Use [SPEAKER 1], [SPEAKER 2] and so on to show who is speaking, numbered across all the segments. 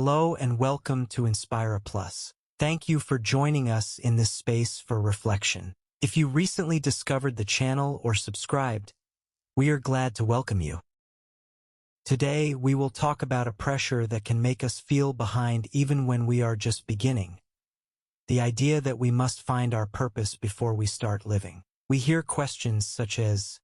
[SPEAKER 1] Hello and welcome to INSPIRA Plus. Thank you for joining us in this space for reflection. If you recently discovered the channel or subscribed, we are glad to welcome you. Today, we will talk about a pressure that can make us feel behind even when we are just beginning. The idea that we must find our purpose before we start living. We hear questions such as,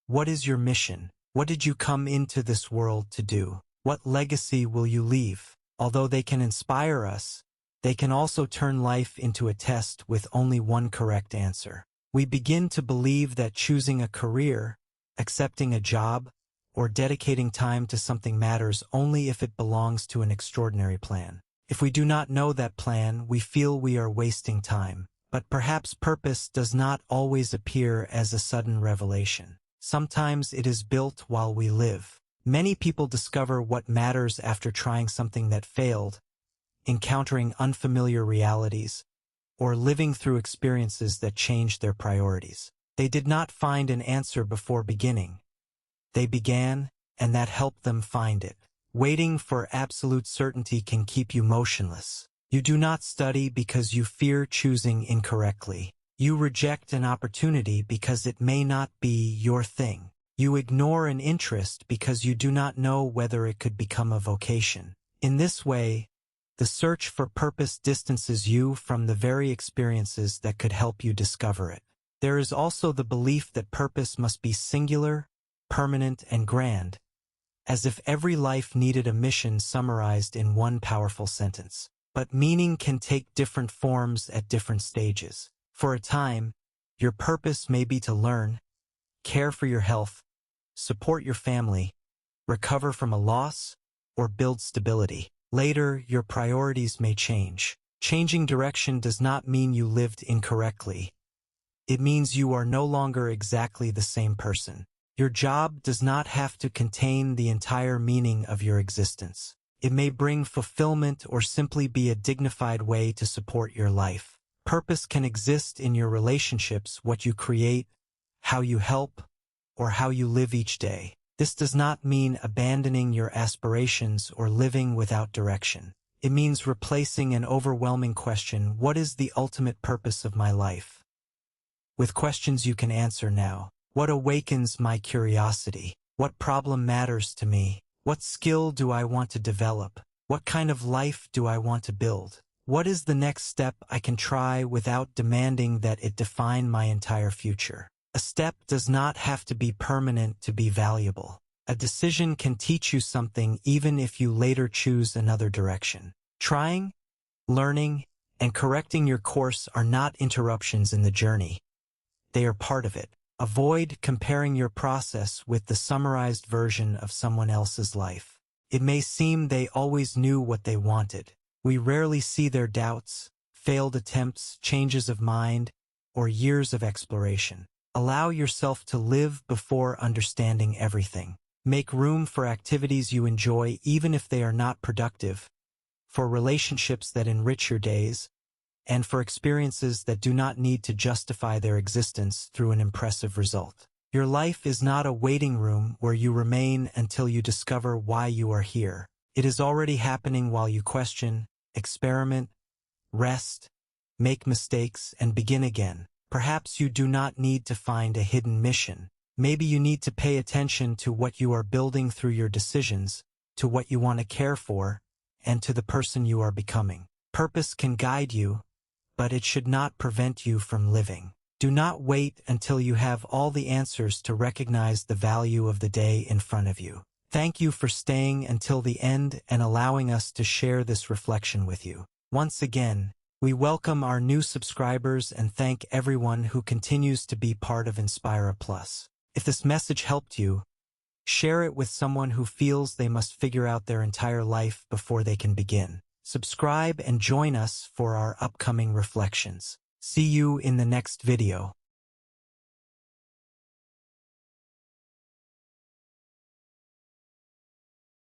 [SPEAKER 1] what is your mission? What did you come into this world to do? What legacy will you leave? Although they can inspire us, they can also turn life into a test with only one correct answer. We begin to believe that choosing a career, accepting a job, or dedicating time to something matters only if it belongs to an extraordinary plan. If we do not know that plan, we feel we are wasting time. But perhaps purpose does not always appear as a sudden revelation. Sometimes it is built while we live. Many people discover what matters after trying something that failed, encountering unfamiliar realities, or living through experiences that changed their priorities. They did not find an answer before beginning. They began, and that helped them find it. Waiting for absolute certainty can keep you motionless. You do not study because you fear choosing incorrectly. You reject an opportunity because it may not be your thing. You ignore an interest because you do not know whether it could become a vocation. In this way, the search for purpose distances you from the very experiences that could help you discover it. There is also the belief that purpose must be singular, permanent, and grand, as if every life needed a mission summarized in one powerful sentence. But meaning can take different forms at different stages. For a time, your purpose may be to learn, care for your health, support your family, recover from a loss, or build stability. Later, your priorities may change. Changing direction does not mean you lived incorrectly. It means you are no longer exactly the same person. Your job does not have to contain the entire meaning of your existence. It may bring fulfillment or simply be a dignified way to support your life. Purpose can exist in your relationships, what you create, how you help, or how you live each day. This does not mean abandoning your aspirations or living without direction. It means replacing an overwhelming question, what is the ultimate purpose of my life? With questions you can answer now. What awakens my curiosity? What problem matters to me? What skill do I want to develop? What kind of life do I want to build? What is the next step I can try without demanding that it define my entire future? A step does not have to be permanent to be valuable. A decision can teach you something even if you later choose another direction. Trying, learning, and correcting your course are not interruptions in the journey. They are part of it. Avoid comparing your process with the summarized version of someone else's life. It may seem they always knew what they wanted. We rarely see their doubts, failed attempts, changes of mind, or years of exploration. Allow yourself to live before understanding everything. Make room for activities you enjoy even if they are not productive, for relationships that enrich your days, and for experiences that do not need to justify their existence through an impressive result. Your life is not a waiting room where you remain until you discover why you are here. It is already happening while you question, experiment, rest, make mistakes, and begin again. Perhaps you do not need to find a hidden mission. Maybe you need to pay attention to what you are building through your decisions, to what you want to care for, and to the person you are becoming. Purpose can guide you, but it should not prevent you from living. Do not wait until you have all the answers to recognize the value of the day in front of you. Thank you for staying until the end and allowing us to share this reflection with you. Once again, we welcome our new subscribers and thank everyone who continues to be part of INSPIRA Plus. If this message helped you, share it with someone who feels they must figure out their entire life before they can begin. Subscribe and join us for our upcoming reflections. See you in the next video.